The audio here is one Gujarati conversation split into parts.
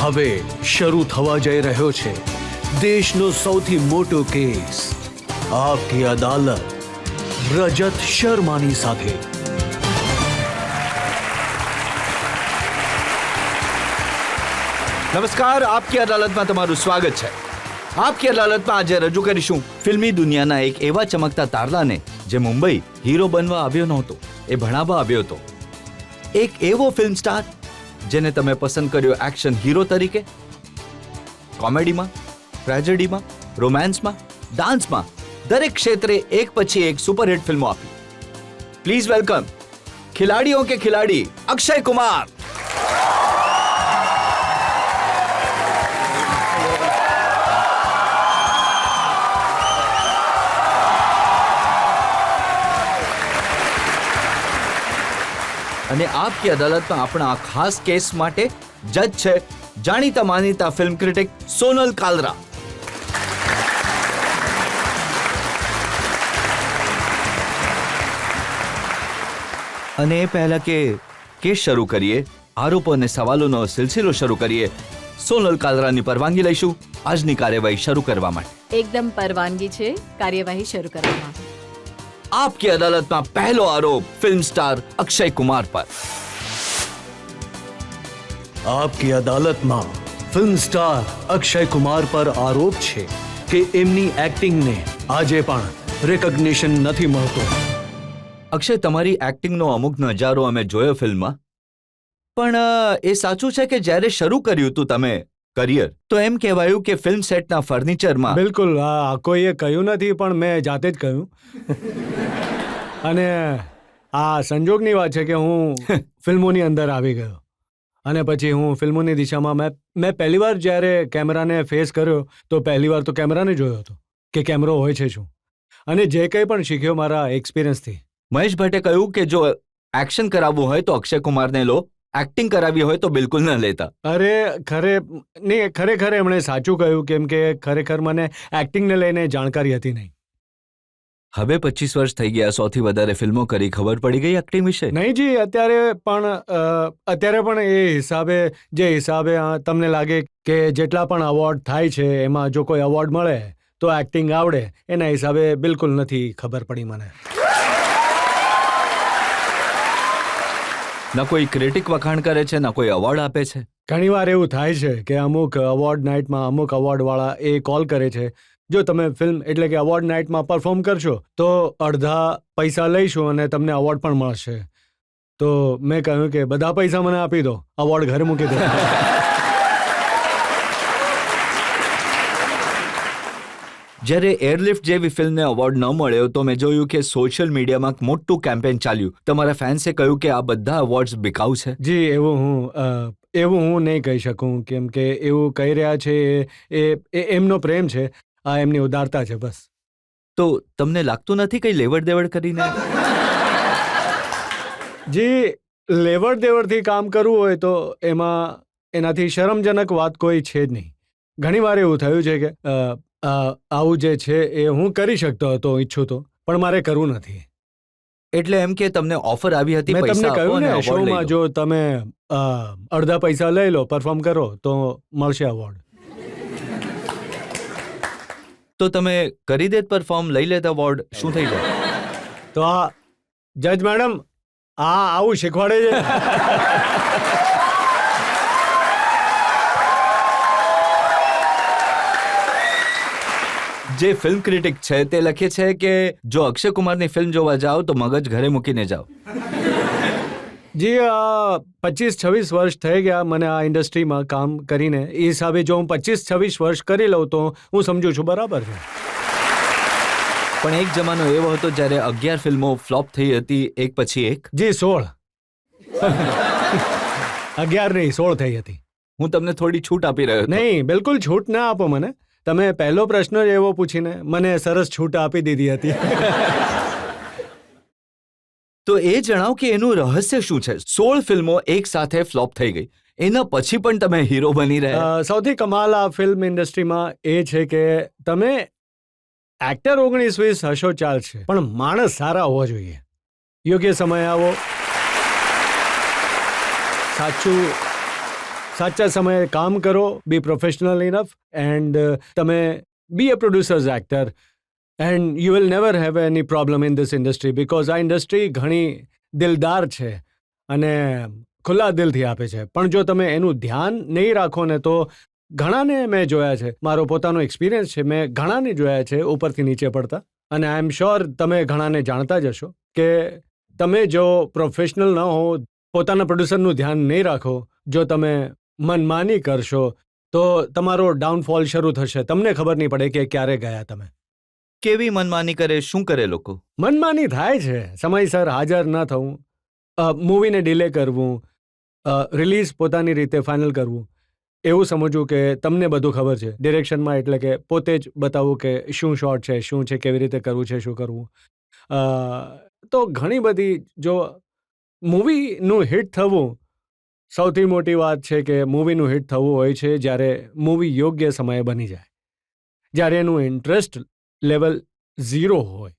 હવે શરૂ થવા જઈ રહ્યો છે દેશનો સૌથી મોટો કેસ, આપકી અદાલત, રજત શર્માની સાથે. નમસ્કાર, આપકી અદાલતમાં તમારું સ્વાગત છે. આપકી અદાલતમાં આજે રજૂ કરીશું ફિલ્મી દુનિયાના એક એવા ચમકતા તારલાને જે મુંબઈ હીરો બનવા આવ્યો નહોતો, એ ભણાવવા આવ્યો હતો. એક એવો ફિલ્મ સ્ટાર જેને તમે પસંદ કર્યો એક્શન હીરો તરીકે, કોમેડીમાં, ટ્રેજેડીમાં, રોમાન્સમાં, ડાન્સમાં, દરેક ક્ષેત્રે એક પછી એક સુપરહિટ ફિલ્મો આપી. પ્લીઝ વેલકમ ખિલાડીઓ કે ખિલાડી અક્ષય કુમાર. અને આપકી અદાલતમાં આપણા આ ખાસ કેસ માટે જજ છે જાણીતા માનીતા ફિલ્મ ક્રિટિક સોનલ કાલરા. અને એ પહેલા કે કેસ શરૂ કરીએ, આરોપો અને સવાલોનો સિલસિલો શરૂ કરીએ, સોનલ કાલરાની પરવાનગી લઈશું આજની કાર્યવાહી શરૂ કરવા માટે. એકદમ પરવાનગી છે કાર્યવાહી શરૂ કરવામાં. આપકી અદાલતમાં પહેલો આરોપ ફિલ્મ સ્ટાર અક્ષય કુમાર પર. આપકી અદાલતમાં ફિલ્મ સ્ટાર અક્ષય કુમાર પર આરોપ છે કે એમની એક્ટિંગને આજે પણ રેકગ્નિશન નથી મળતું. અક્ષય, તમારી એક્ટિંગનો અમુક નજારો અમે જોયો ફિલ્મમાં, પણ એ સાચું છે કે જ્યારે શરૂ કર્યું હતું તમે કરિયર, તો એમ કહેવાયું કે ફિલ્મ સેટના ફર્નિચરમાં. બિલકુલ, કોઈએ કહ્યું નથી, પણ મેં જાતે જ કહ્યું. અને આ સંજોગની વાત છે કે હું ફિલ્મોની અંદર આવી ગયો અને પછી હું ફિલ્મોની દિશામાં મેં પહેલીવાર જ્યારે કેમેરાને ફેસ કર્યો તો પહેલીવાર તો કેમેરાને જોયો હતો કે કેમેરો હોય છે શું, અને જે કંઈ પણ શીખ્યો મારા એક્સપિરિયન્સથી. મહેશ ભટ્ટે કહ્યું કે જો એક્શન કરાવવું હોય તો અક્ષય કુમારને લો, એક્ટિંગ કરાવી હોય તો બિલકુલ ન લેતા. અરે ખરેખર એમણે સાચું કહ્યું, કેમ કે ખરેખર મને એક્ટિંગને લઈને જાણકારી હતી નહીં. હવે 25 વર્ષ થઈ ગયા, સૌથી વધારે ફિલ્મો કરી, ખબર પડી ગઈ એક્ટિંગ વિશે? નહીં જી, અત્યારે પણ એ હિસાબે તમને લાગે કે જેટલા પણ અવોર્ડ થાય છે એમાં જો કોઈ અવોર્ડ મળે તો એક્ટિંગ આવડે, એના હિસાબે બિલકુલ નથી ખબર પડી મને. ના કોઈ ક્રિટિક વખાણ કરે છે, ના કોઈ અવોર્ડ આપે છે. ઘણીવાર એવું થાય છે કે અમુક અવોર્ડ નાઇટમાં અમુક અવોર્ડવાળા એ કોલ કરે છે, જો તમે ફિલ્મ એટલે કે અવોર્ડ નાઇટમાં પરફોર્મ કરશો તો અડધા પૈસા લઈશું અને તમને અવોર્ડ પણ મળશે. તો મેં કહ્યું કે બધા પૈસા મને આપી દો, અવોર્ડ ઘરે મૂકી દો. જ્યારે એરલિફ્ટ જેવી ફિલ્મને અવોર્ડ ન મળ્યો તો મેં જોયું કે સોશિયલ મીડિયામાં મોટું કેમ્પેન ચાલ્યું. તમારા ફેન્સે કહ્યું કે આ બધા અવોર્ડ્સ બિકાઉ છે. જી, એવું હું નહીં કહી શકું, કેમ કે એવું કહી રહ્યા છે એ એમનો પ્રેમ છે, આ એમની ઉદારતા છે બસ. તો તમને લાગતું નથી કંઈ લેવડ દેવડ કરીને? જી, લેવડ દેવડથી કામ કરવું હોય તો એનાથી શરમજનક વાત કોઈ છે જ નહીં. ઘણીવાર એવું થયું છે કે આવું જે છે એ હું કરી શકતો હતો, ઈચ્છું તો, પણ મારે કરવું નથી. એટલે એમ કે તમને ઓફર આવી હતી, મેં તમને પૈસા આપો કહ્યું અને ને, award લઈ શોમાં લો. જો તમે અડધા પૈસા લઈ લો, પરફોર્મ કરો તો મળશે અવોર્ડ. તો તમે કરી દેત પરફોર્મ, લઈ લેત અવોર્ડ, શું થઈ જાય? તો આ જજ મેડમ આવું શીખવાડે છે. જે ફિલ્મ ક્રિટિક છે તે લખે છે કે જો અક્ષય કુમારની ફિલ્મ જોવા જાઓ તો મગજ ઘરે મૂકીને જાઓ. જી, 25-26 વર્ષ થઈ ગયા મને આ ઇન્ડસ્ટ્રીમાં કામ કરીને. એ હિસાબે જો હું 25-26 વર્ષ કરી લઉં તો હું સમજુ છું બરાબર છે. પણ એક જમાનો એવો હતો જ્યારે 11 ફિલ્મો ફ્લોપ થઈ હતી, એક પછી એક. જી, 16. 11 નહીં, 16 થઈ હતી. હું તમને થોડી છૂટ આપી રહ્યો હતો. નહીં, બિલકુલ છૂટ ના આપો મને. તમે પહેલો પ્રશ્ન જ એવો પૂછીને મને સરસ છૂટ આપી દીધી હતી. તો એ જણાવો કે એનું રહસ્ય શું છે? 16 ફિલ્મો એક સાથે ફ્લોપ થઈ ગઈ, એના પછી પણ તમે હીરો બની રહ્યા. સૌથી કમાલ આ ફિલ્મ ઇન્ડસ્ટ્રીમાં એ છે કે તમે એક્ટર 19-20 હશો ચાલશે, પણ માણસ સારા હોવા જોઈએ. યોગ્ય સમય આવો, સાચું સાચા સમયે કામ કરો, બી પ્રોફેશનલ ઇનફ એન્ડ તમે be a producers actor and you will never have any problem in this industry because આ ઇન્ડસ્ટ્રી ઘણી દિલદાર છે અને ખુલ્લા દિલથી આપે છે. પણ જો તમે એનું ધ્યાન નહીં રાખો ને તો ઘણાને મેં જોયા છે, મારો પોતાનો એક્સપિરિયન્સ છે, મેં ઘણાને જોયા છે ઉપરથી નીચે પડતા, અને આઈ એમ શ્યોર તમે ઘણાને જાણતા જ હશો કે તમે જો પ્રોફેશનલ ન હો, પોતાના પ્રોડ્યુસરનું ધ્યાન નહીં રાખો, જો તમે મનમાની કરશો તો તમારો ડાઉનફોલ શરૂ થશે. તમને ખબર નહીં પડે કે ક્યારે ગયા તમે. કેવી મનમાની કરે, શું કરે લોકો? મનમાની થાય છે, સમયસર હાજર ન થવું, મૂવીને ડિલે કરવું, રિલીઝ પોતાની રીતે ફાઇનલ કરવું, એવું સમજવું કે તમને બધું ખબર છે ડિરેક્શનમાં, એટલે કે પોતે જ બતાવવું કે શું શોર્ટ છે, શું છે, કેવી રીતે કરવું છે, શું કરવું. તો ઘણી બધી, જો મૂવીનું હિટ થવું, સૌથી મોટી વાત છે કે મૂવીનું હિટ થવું હોય છે જ્યારે મૂવી યોગ્ય સમયે બની જાય, જ્યારે એનું ઇન્ટરેસ્ટ લેવલ 0 હોય.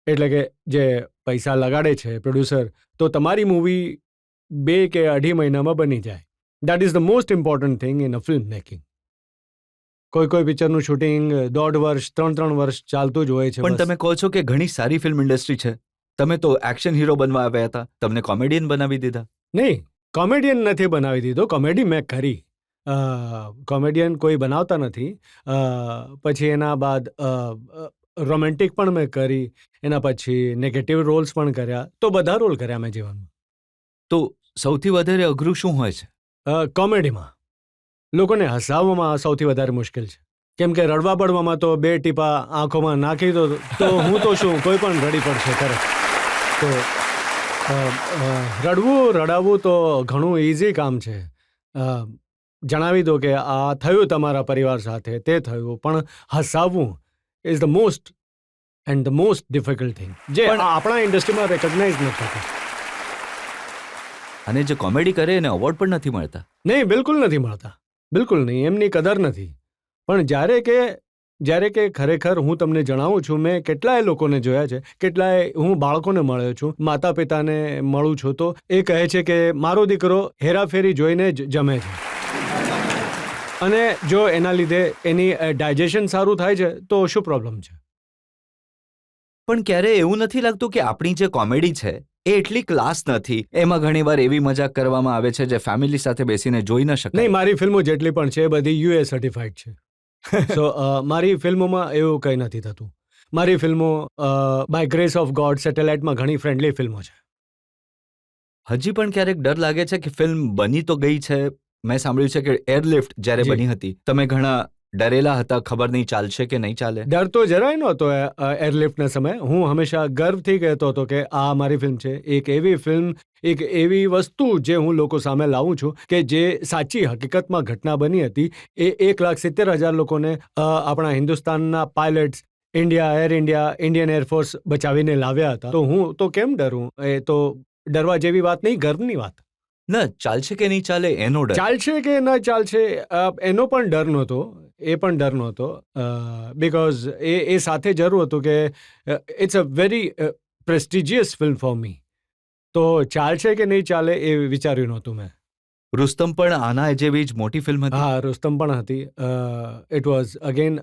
એટલે કે જે પૈસા લગાડે છે પ્રોડ્યુસર, તો તમારી મૂવી 2 કે 2.5 મહિનામાં બની જાય. That is the most important thing in a film making. કોઈ પિક્ચરનું શૂટિંગ 1.5 વર્ષ 3 વર્ષ ચાલતું જ હોય છે. પણ તમે કહો છો કે ઘણી સારી ફિલ્મ ઇન્ડસ્ટ્રી છે, તમે તો એક્શન હીરો બનવા આવ્યા હતા, તમને કોમેડિયન બનાવી દીધા. નહીં, કોમેડિયન નથી બનાવી દીધો, કોમેડી મેં કરી. કોમેડિયન કોઈ બનાવતા નથી. પછી એના બાદ રોમેન્ટિક પણ મેં કરી, એના પછી નેગેટિવ રોલ્સ પણ કર્યા, તો બધા રોલ કર્યા મેં જીવનમાં. તો સૌથી વધારે અઘરું શું હોય છે? કોમેડીમાં લોકોને હસાવવામાં સૌથી વધારે મુશ્કેલ છે, કેમ કે રડવા પડવામાં તો 2 ટીપા આંખોમાં નાખી દો તો હું તો શું, કોઈ પણ રડી પડશે તરત. તો રડાવવું તો ઘણું ઇઝી કામ છે. જણાવી દો કે આ થયું તમારા પરિવાર સાથે, તે થયું, પણ હસાવવું is the most and the most difficult thing, જે આપણા ઇન્ડસ્ટ્રીમાં રેકગ્નાઇઝ નથી થતું. અને જે કોમેડી કરે એને અવોર્ડ પણ નથી મળતા. નહીં, બિલકુલ નથી મળતા, બિલકુલ નહીં, એમની કદર નથી. પણ જ્યારે કે ખરેખર હું તમને જણાવું છું, મેં કેટલાય લોકોને જોયા છે, કેટલાય હું બાળકોને મળ્યો છું, માતા પિતાને મળું છું, તો એ કહે છે કે મારો દીકરો હેરાફેરી જોઈને જ જમે છે, અને જો એના લીધે એની ડાયજેશન સારું થાય છે તો શું પ્રોબ્લેમ છે? પણ ક્યારે એવું નથી લાગતું કે આપણી જે કોમેડી છે એ એટલી ક્લાસ નથી? એમાં ઘણીવાર એવી મજાક કરવામાં આવે છે જે ફેમિલી સાથે બેસીને જોઈ ન શકાય. નહીં, મારી ફિલ્મો જેટલી પણ છે એ બધી યુએ સર્ટિફાઈડ છે. સો મારી ફિલ્મોમાં એવું કંઈ નથી થતું. મારી ફિલ્મો બાય ગ્રેસ ઓફ ગોડ સેટેલાઇટમાં ઘણી ફ્રેન્ડલી ફિલ્મો છે. હજી પણ ક્યારેક ડર લાગે છે કે ફિલ્મ બની તો ગઈ છે? મેં સાંભળ્યું છે કે એરલિફ્ટ જ્યારે જી. બની હતી તમે ઘણા ડરેલા હતા, ખબર નહીં ચાલશે કે નહીં ચાલે. ડર તો જરાય નહોતો એરલિફ્ટના સમયે. હું હંમેશા ગર્વથી કહેતો હતો કે આ મારી ફિલ્મ છે, એક એવી ફિલ્મ, એક એવી વસ્તુ જે હું લોકો સામે લાવું છું કે જે સાચી હકીકતમાં ઘટના બની હતી. એ 1,70,000 લોકોને આપણા હિન્દુસ્તાનના pilots, air India, Indian air force બચાવીને લાવ્યા હતા. તો હું તો કેમ ડરું? એ તો ડરવા જેવી વાત નહીં, ગર્વની વાત. ના, ચાલશે કે નહીં ચાલે એનો ડર. ચાલશે કે ન ચાલશે એનો પણ ડર નહોતો, એ પણ ડર નહોતો, બિકોઝ એ સાથે જરૂર હતું કે it's a very prestigious film for me. તો ચાલશે કે નહીં ચાલે એ વિચાર્યું નહોતું મેં. રુસ્તમ પણ આના જેવી જ મોટી ફિલ્મ હતી. હા, રુસ્તમ પણ હતી. It was again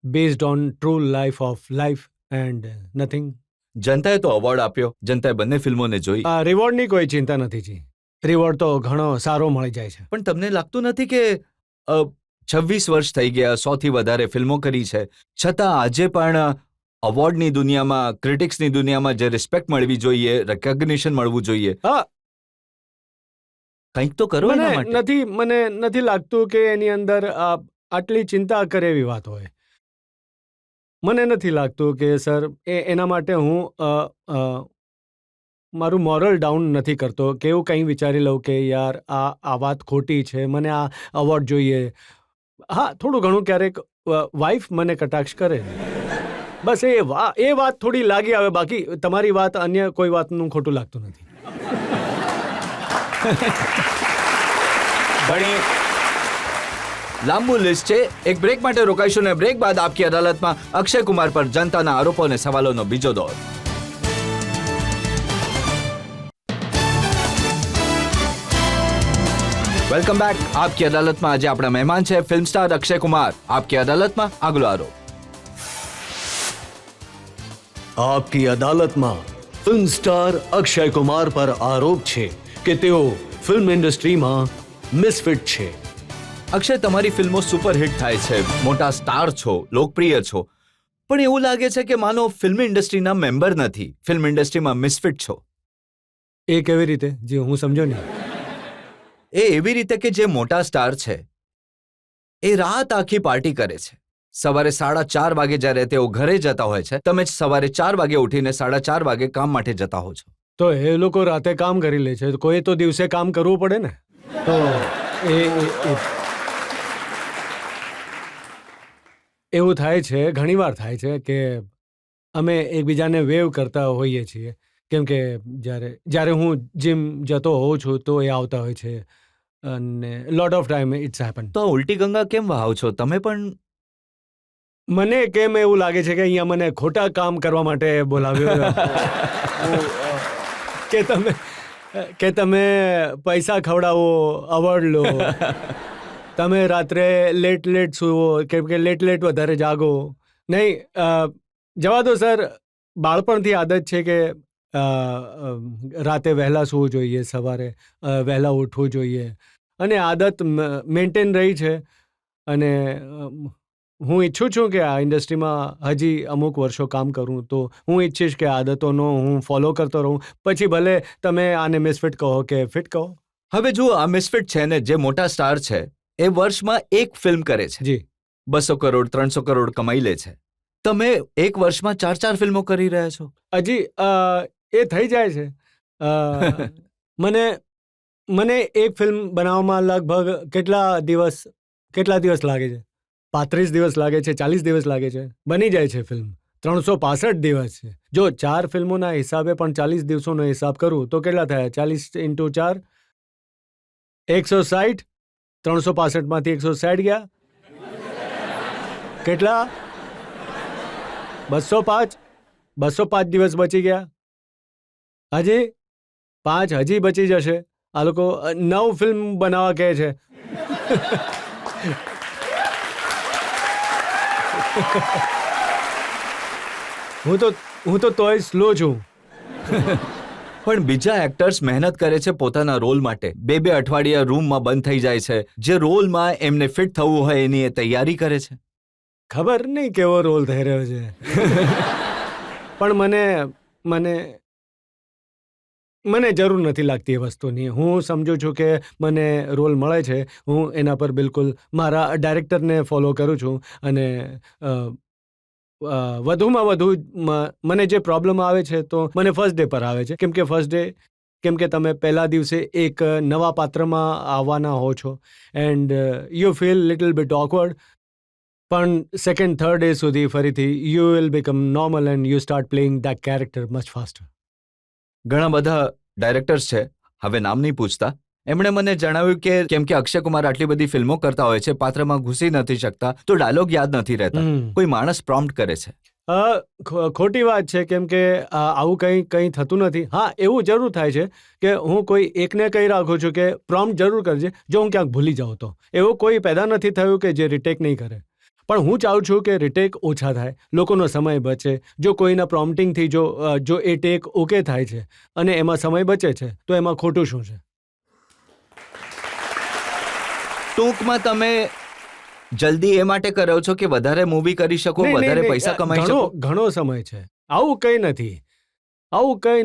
based on true life and nothing. જનતાએ તો અવોર્ડ આપ્યો, જનતાએ બંને ફિલ્મોને જોઈ. રિવોર્ડની કોઈ ચિંતા નથી જી, રિવોર્ડ તો ઘણો સારો મળી જાય છે. પણ તમને લાગતું નથી કે 26 વર્ષ થઈ ગયા, 100થી વધારે ફિલ્મો કરી છે, છતાં આજે પણ અવોર્ડની દુનિયામાં, ક્રિટિક્સની દુનિયામાં જે રિસ્પેક્ટ મળવી જોઈએ, રેકગ્નિશન મળવું જોઈએ, હા, કંઈક તો કરો એના માટે. મને નથી લાગતું કે એની અંદર આટલી ચિંતા કરે એવી વાત હોય. મને નથી લાગતું કે સર એના માટે હું મારું મોરલ ડાઉન નથી કરતો કે એવું કંઈ વિચારી લઉં કે યાર આ વાત ખોટી છે, મને આ અવોર્ડ જોઈએ. હા, થોડું ઘણું ક્યારેક વાઈફ મને કટાક્ષ કરે, બસ એ વાત થોડી લાગી આવે, બાકી તમારી વાત અન્ય કોઈ વાતનું ખોટું લાગતું નથી. ઘણી લાંબુ લિસ્ટ છે. એક બ્રેક માટે રોકાઈશું ને બ્રેક બાદ આપકી અદાલતમાં અક્ષય કુમાર પર જનતાના આરોપો અને સવાલોનો બીજો દોર. Welcome back. આપકી અદાલતમાં આજે આપણા મહેમાન છે ફિલ્મ સ્ટાર અક્ષય કુમાર. આપકી અદાલતમાં આગલો આરોપ. આપકી અદાલતમાં ફિલ્મ સ્ટાર અક્ષય કુમાર પર આરોપ છે કે તેઓ ફિલ્મ ઇન્ડસ્ટ્રીમાં મિસફિટ છે. અક્ષય, તમારી ફિલ્મો સુપરહિટ થાય છે, મોટા સ્ટાર છો, લોકપ્રિય છો, પણ એવું લાગે છે કે માનો ફિલ્મ ઇન્ડસ્ટ્રીના મેમ્બર નથી, ફિલ્મ ઇન્ડસ્ટ્રીમાં મિસફિટ છો. એ કેવી રીતે? જે હું સમજો નહીં. એ એવી રીતે કે જે મોટા સ્ટાર છે એ રાત આખી પાર્ટી કરે છે. સવારે 4:30 વાગે જ્યારે તેઓ ઘરે જતા હોય છે, તમે જ સવારે 4 વાગે ઉઠીને 4:30 વાગે કામ માટે જતા હો છો. તો એ લોકો રાતે કામ કરી લે છે, કોઈ તો દિવસે કામ કરવું પડે ને. તો એવું થાય છે, ઘણીવાર થાય છે કે અમે એકબીજાને વેવ કરતા હોઈએ છીએ, કેમ કે જ્યારે હું જીમ જતો હોઉં છું તો એ આવતા હોય છે અને lot of time it's happen. તો આ ઉલટી ગંગા કેમ વહાવ છો તમે પણ? મને કેમ એવું લાગે છે કે અહીંયા મને ખોટા કામ કરવા માટે બોલાવ્યો કે તમે પૈસા ખવડાવો, અવોર્ડ લો, તમે રાત્રે લેટ સુવો, કેમ કે લેટ વધારે જાગો. નહીં, જવા દો સર. બાળપણથી આદત છે કે રાતે વહેલા સૂવું જોઈએ, સવારે વહેલા ઉઠવું જોઈએ, અને આદત મેન્ટેન રહી છે. અને હું ઈચ્છું છું કે આ ઇન્ડસ્ટ્રીમાં હજી અમુક વર્ષો કામ કરું, તો હું ઈચ્છીશ કે આદતોનો હું ફોલો કરતો રહું. પછી ભલે તમે આને મિસફિટ કહો કે ફિટ કહો. હવે જુઓ, આ મિસફિટ છે ને, જે મોટા સ્ટાર છે એ વર્ષમાં એક ફિલ્મ કરે છે, જી 200 કરોડ 300 કરોડ કમાઈ લે છે. તમે એક વર્ષમાં 4 ફિલ્મો કરી રહ્યા છો. હજી એ થઈ જાય છે. મને એક ફિલ્મ બનાવવામાં લગભગ કેટલા દિવસ લાગે છે? 35 દિવસ લાગે છે, 40 દિવસ લાગે છે, બની જાય છે ફિલ્મ. 365 દિવસ છે. જો 4 ફિલ્મોના હિસાબે પણ 40 દિવસોનો હિસાબ કરું તો કેટલા થયા? 40 × 4 160. 365માંથી 160 ગયા, કેટલા? 205 દિવસ બચી ગયા. હજી 5 હજી બચી જશે. આ લોકો 9 ફિલ્મ બનાવવા કહે છે. હું તો તોય સ્લો છું. પણ બીજા એક્ટર્સ મહેનત કરે છે પોતાના રોલ માટે. 2 અઠવાડિયા રૂમમાં બંધ થઈ જાય છે. જે રોલમાં એમને ફિટ થવું હોય એની એ તૈયારી કરે છે. ખબર નહીં કેવો રોલ થઈ રહ્યો છે. પણ મને જરૂર નથી લાગતી એ વસ્તુની. હું સમજુ છું કે મને રોલ મળે છે, હું એના પર બિલકુલ મારા ડાયરેક્ટરને ફોલો કરું છું. અને વધુમાં વધુ મને જે પ્રોબ્લેમ આવે છે તો મને ફર્સ્ટ ડે પર આવે છે, કેમ કે તમે પહેલા દિવસે એક નવા પાત્રમાં આવવાના હો છો and you feel little bit awkward. પણ સેકન્ડ થર્ડ ડે સુધી ફરીથી you will become normal and you start playing that character much faster. ઘણા બધા ડાયરેક્ટર્સ છે, હવે નામ નહીં પૂછતા, એમણે મને જણાવ્યું કે કેમ કે અક્ષય કુમાર આટલી બધી ફિલ્મો કરતા હોય છે, પાત્રમાં ઘૂસી નથી શકતા, તો ડાયલોગ યાદ નથી રહેતા. કોઈ માણસ પ્રોમ્પ્ટ કરે છે. ખોટી વાત છે, કેમ કે આવું કંઈ થતું નથી. હા, એવું જરૂર થાય છે કે હું કોઈ એકને કહી રાખું છું કે પ્રોમ્પ્ટ જરૂર કરજે, જો હું ક્યાંક ભૂલી જાઉં તો. એવું કોઈ પેદા નથી થયું કે જે રિટેક નહીં કરે. પણ હું ચાહું છું કે રિટેક ઓછા થાય, લોકોનો સમય બચે. જો કોઈના પ્રોમ્પ્ટિંગથી જો એ ટેક ઓકે થાય છે અને એમાં સમય બચે છે તો એમાં ખોટું શું છે? ટૂંકમાં તમે જલ્દી એ માટે કરો છો કે વધારે મૂવી કરી શકો, વધારે પૈસા કમાઈ શકો. ઘણો સમય છે. આવું કંઈ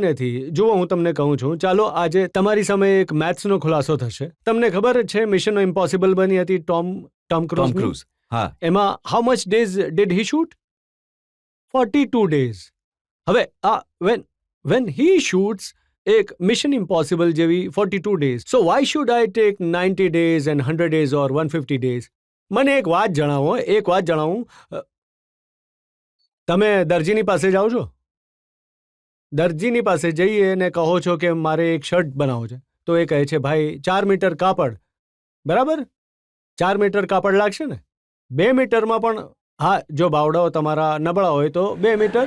નથી. જુઓ, હું તમને કહું છું, ચાલો આજે તમારી સામે એક મેથ્સનો ખુલાસો થશે. તમને ખબર છે મિશન ઇમ્પોસિબલ બની હતી ટોમ ક્રૂઝ? હા. એમાં how much days did he shoot? 42 days. હવે when he shoots એક મિશન ઇમ્પોસિબલ જેવી 42 days, so why should I take 90 days and 100 days or 150 days? મને એક વાત જણાવું. તમે દરજીની પાસે જાઓ છો? દરજીની પાસે જઈએ ને કહો છો કે મારે એક શર્ટ બનાવવો છે, તો એ કહે છે ભાઈ 4 મીટર કાપડ, બરાબર? 4 મીટર કાપડ લાગશે ને? 2 મીટરમાં પણ, હા, જો બાવડાઓ તમારા નબળા હોય તો 2 મીટર.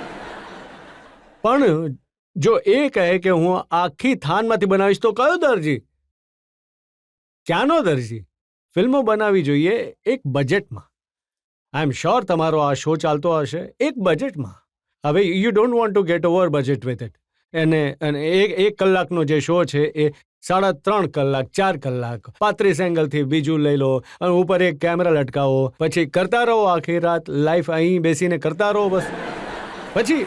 પણ જો એ કહે કે હું આખી થાનમાંથી બનાવીશ, તો કયો દરજી ક્યાંનો દરજી? ફિલ્મો બનાવવી જોઈએ એક બજેટમાં. આઈ એમ શ્યોર તમારો આ શો ચાલતો હશે એક બજેટમાં. હવે you don't want to gate over budget with it. અને એક કલાકનો જે શો છે એ 3.5 કલાક 4 કલાક 35 એંગલથી બીજું લઈ લો અને ઉપર એક કેમેરા લટકાવો, પછી કરતા રહો આખી રાત લાઈફ અહીં બેસીને કરતા રહો બસ. પછી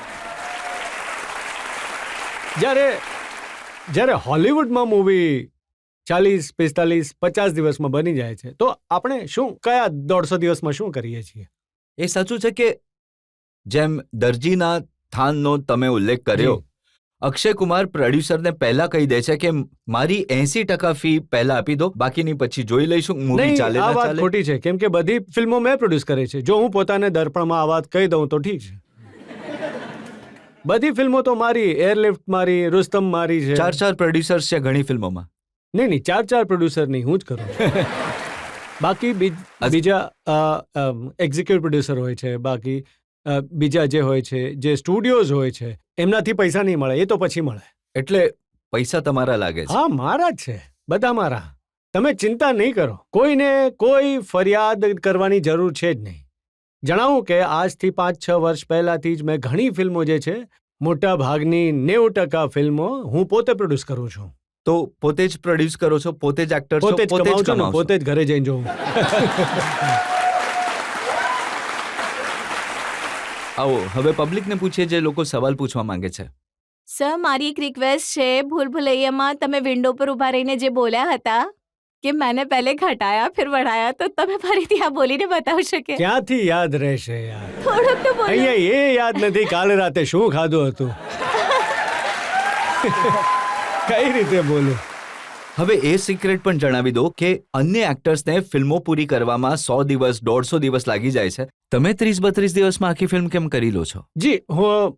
જ્યારે હોલિવૂડમાં મૂવી 40, 45, 50 દિવસમાં બની જાય છે, તો આપણે કયા 150 દિવસમાં શું કરીએ છીએ? એ સાચું છે કે જેમ દરજીના થાનનો તમે ઉલ્લેખ કર્યો, અક્ષય કુમાર પ્રોડ્યુસરને પહેલા કહી દે છે કે મારી 80% ફી પહેલા આપી દો, બાકીની પછી જોઈ લઈશું મૂવી નહીં, ચાલે આ ના વાત ચાલે. ખોટી છે, કેમ કે બધી ફિલ્મો મેં પ્રોડ્યુસ કરી છે. જો હું પોતાને દર્પણમાં આ વાત કહી દઉં તો ઠીક છે. બધી ફિલ્મો તો મારી, એરલિફ્ટ મારી, રુસ્તમ મારી છે. 4 પ્રોડ્યુસર્સ છે ઘણી ફિલ્મોમાં. નહીં 4 પ્રોડ્યુસર નહીં, હું જ કરું છું. બાકી બીજા એક્ઝિક્યુટિવ પ્રોડ્યુસર હોય છે, બાકી બીજા જે હોય છે, જે સ્ટુડિયોઝ હોય છે, એમનાથી પૈસા નહીં મળે, એ તો પછી મળે. એટલે પૈસા તમારા લાગે છે? હા, મારા જ છે, બધા મારા. તમે ચિંતા નહીં કરો, કોઈને કોઈ ફરિયાદ કરવાની જરૂર છે જ નહીં. જણાવું કે આજથી 5-6 વર્ષ પહેલાથી જ મેં ઘણી ફિલ્મો જે છે, મોટા ભાગની 90% ફિલ્મો હું પોતે પ્રોડ્યુસ કરું છું. તો પોતે જ પ્રોડ્યુસ કરો છો, પોતે જ એક્ટર છો, પોતે જ કમાઉં છું ને, કમાવશો? પોતે જ ઘરે જઈને જોઉં. આવો હવે પબ્લિકને પૂછીએ જે લોકો સવાલ પૂછવા માંગે છે. સર, મારી એક રિક્વેસ્ટ છે. ભૂલ ભુલૈયામાં તમે વિન્ડો પર ઊભા રહીને જે બોલ્યા હતા કે मैंने पहले घटाया फिर बढ़ाया, તો તમે ફરીથી આ બોલીને બતાવશો કે? ક્યાંથી યાદ રહેશે યાર? થોડુંક તો બોલો. અહીંયા એ યાદ નથી કાલે રાતે શું ખાધું હતું. કઈ રીતે બોલું? હવે એ સિક્રેટ પણ જણાવી દો કે અન્ય એક્ટર્સને ફિલ્મો પૂરી કરવામાં 100 દિવસ 150 દિવસ લાગી જાય છે, તમે 30-32 દિવસમાં આખી ફિલ્મ કેમ કરી લો છો? જી,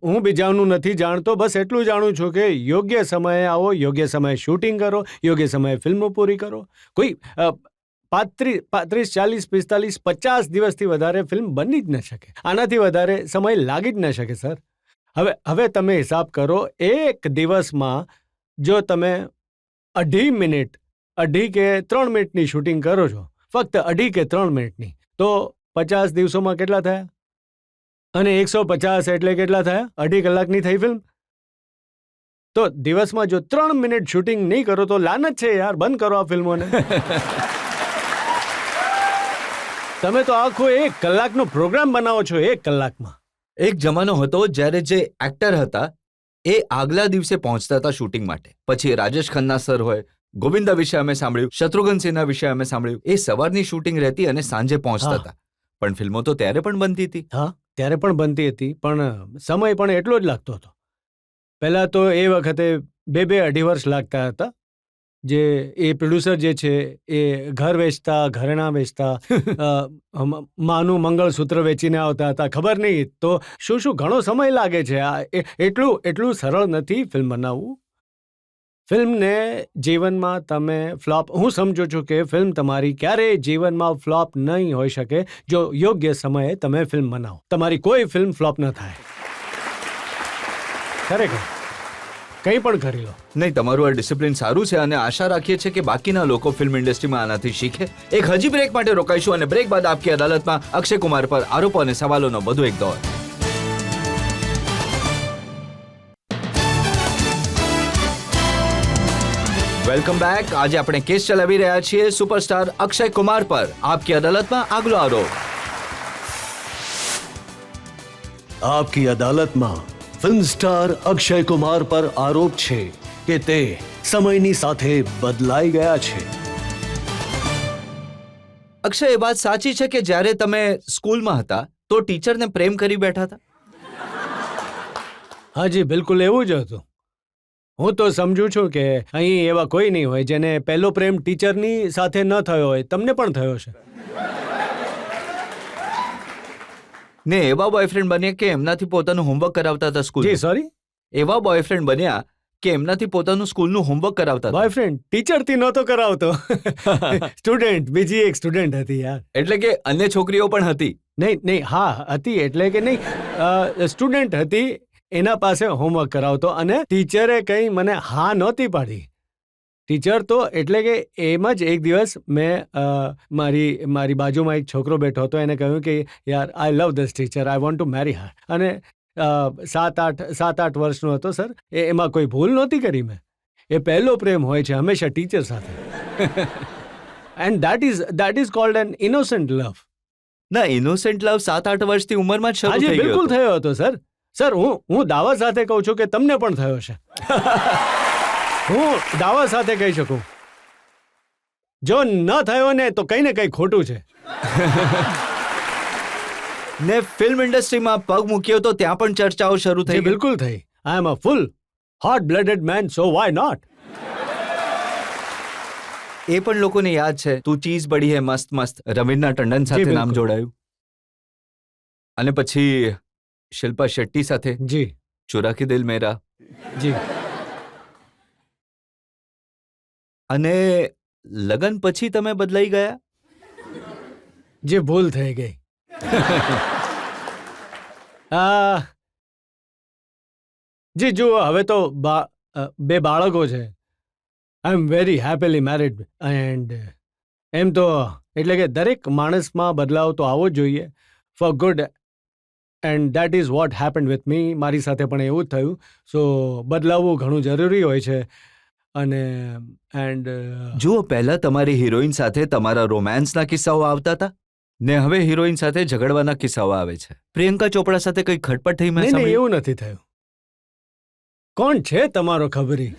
હું બીજાનું નથી જાણતો, બસ એટલું જાણું છું કે યોગ્ય સમયે આવો, યોગ્ય સમયે શૂટિંગ કરો, યોગ્ય સમયે ફિલ્મો પૂરી કરો. કોઈ 35, 40, 45, 50 દિવસથી વધારે ફિલ્મ બની જ ન શકે. આનાથી વધારે સમય લાગી જ ન શકે સર. હવે તમે હિસાબ કરો, એક દિવસમાં જો તમે 2.5 મિનિટ 2.5 કે 3 મિનિટની શૂટિંગ કરો છો, ફક્ત 2.5 કે 3 મિનિટની, તો 50 દિવસોમાં કેટલા થયા? અને 150 એટલે કેટલા થયા? 2.5 કલાકની થઈ ફિલ્મ. તો દિવસમાં જો 3 મિનિટ શૂટિંગ નહીં કરો તો લાનત છે યાર, બંધ કરો આ ફિલ્મોને. તમે તો આખો 1 કલાકનો પ્રોગ્રામ બનાવો છો 1 કલાકમાં. એક જમાનો હતો જ્યારે જે એક્ટર હતા એ આગલા દિવસે પહોંચતા હતા શૂટિંગ માટે. પછી રાજેશ ખન્ના સર હોય, ગોવિંદા વિશે અમે સાંભળ્યું, શત્રુઘ્ન સિન્હા વિશે અમે સાંભળ્યું, એ સવારની શૂટિંગ રહેતી અને સાંજે પહોંચતા હતા. પણ ફિલ્મો તો ત્યારે પણ બનતી હતી. હા, ત્યારે પણ બનતી હતી, પણ સમય પણ એટલો જ લાગતો હતો. પહેલાં તો એ વખતે 2-2.5 વર્ષ લાગતા હતા. જે એ પ્રોડ્યુસર જે છે એ ઘર વેચતા, ઘરેણાં વેચતા, માનું મંગળસૂત્ર વેચીને આવતા હતા. ખબર નહીં તો શું ઘણો સમય લાગે છે. એટલું સરળ નથી ફિલ્મ બનાવવું. ફિલ્મને જીવનમાં તમે ફ્લોપ, હું સમજુ છું કે ફિલ્મ તમારી ક્યારેય જીવનમાં ફ્લોપ નહીં હોઈ શકે જો યોગ્ય સમયે તમે ફિલ્મ બનાવો. તમારી કોઈ ફિલ્મ ફ્લોપ ન થાય. ખરેખર કંઈ પણ કરી લો. નહીં, તમારું આ ડિસિપ્લિન સારું છે અને આશા રાખીએ છીએ કે બાકીના લોકો ફિલ્મ ઇન્ડસ્ટ્રીમાં આનાથી શીખે. એક હજી બ્રેક માટે રોકાઈશું અને બ્રેક બાદ આપકી અદાલતમાં અક્ષય કુમાર પર આરોપો અને સવાલોનો વધુ એક દોર. Welcome back. આજે આપણે કેસ ચલાવી રહ્યા છીએ સુપરસ્ટાર અક્ષય કુમાર પર આપકી અદાલતમાં આગલો આરોપ. આપકી અદાલતમાં ફિલ્મ સ્ટાર અક્ષય કુમાર પર આરોપ છે કે તે સમયની સાથે બદલાઈ ગયા છે. અક્ષય, એ વાત સાચી છે કે જ્યારે તમે સ્કૂલમાં હતા તો ટીચરને પ્રેમ કરી બેઠા હતા? હાજી, બિલકુલ એવું જ હતું. હું તો સમજુ છું કે અહીં એવા કોઈ નહીં હોય જેને પહેલો પ્રેમ ટીચરની સાથે ન થયો હોય. તમને પણ થયો છે. ને એવા બોયફ્રેન્ડ બન્યા કે એમનાથી પોતાનું હોમવર્ક કરાવતા હતા સ્કૂલ? જી સોરી, એવા બોયફ્રેન્ડ બન્યા કે એમનાથી પોતાનું સ્કૂલનું હોમવર્ક કરાવતા હતા? બોયફ્રેન્ડ ટીચરથી નહોતો કરાવતો. સ્ટુડન્ટ, બીજી એક સ્ટુડન્ટ હતી યાર. એટલે કે અન્ય છોકરીઓ પણ હતી? નહીં, હા હતી, એટલે કે નહીં, સ્ટુડન્ટ હતી, એના પાસે હોમવર્ક કરાવતો અને ટીચરે કંઈ મને હા નહોતી પાડી. ટીચર તો એટલે કે એમ જ એક દિવસ મેં મારી બાજુમાં એક છોકરો બેઠો હતો, એને કહ્યું કે યાર I love this teacher, I want to marry her. અને 7-8 વર્ષનો હતો સર. એમાં કોઈ ભૂલ નહોતી કરી મેં. એ પહેલો પ્રેમ હોય છે હંમેશા ટીચર સાથે. And that is called an innocent love. ના, ઇનોસન્ટ લવ 7-8 વર્ષથી ઉંમરમાં જ શરૂ આજે થઈ ગયો બિલકુલ હતો. થયો હતો સર. સર હું દાવા સાથે કહું છું કે તમને પણ થયો છે. હું દાવા સાથે કહી શકું. જો ન થયો ને તો કંઈ ને કંઈ ખોટું છે. ને ફિલ્મ ઇન્ડસ્ટ્રીમાં પગ મૂક્યો તો ત્યાં પણ ચર્ચાઓ શરૂ જે થઈ ગઈ. બિલકુલ થઈ. I am a full hot blooded man, so why not. એ પણ લોકોને યાદ છે, તું ચીઝ બડી હે મસ્ત મસ્ત, રવિન્દ્ર ટંડન સાથે બિલકુલ. નામ જોડાયું. અને પછી શિલ્પા શેટ્ટી સાથે જી ચુરા કે દિલ મેરા. જી. અને લગન પછી તમે બદલાઈ ગયા. જે ભૂલ થઈ ગઈ. જી જુઓ, હવે તો બે બાળકો છે. I am very happily married. And એમ તો એટલે કે દરેક માણસમાં બદલાવ તો આવવો જ જોઈએ for good. And that is vote happened with me. મારી સાથે પણ એવું જ થયું. સો બદલાવવું ઘણું જરૂરી હોય છે. અને એન્ડ જુઓ, પહેલા તમારી હિરોઈન સાથે તમારા રોમાન્સના કિસ્સાઓ આવતા હતા ને હવે હિરોઈન સાથે ઝઘડવાના કિસ્સાઓ આવે છે. પ્રિયંકા ચોપડા સાથે કઈ ખટપટ થઈ મેં નહીં સાંભળ્યું? એવું નથી થયું. કોણ છે તમારો ખબરી?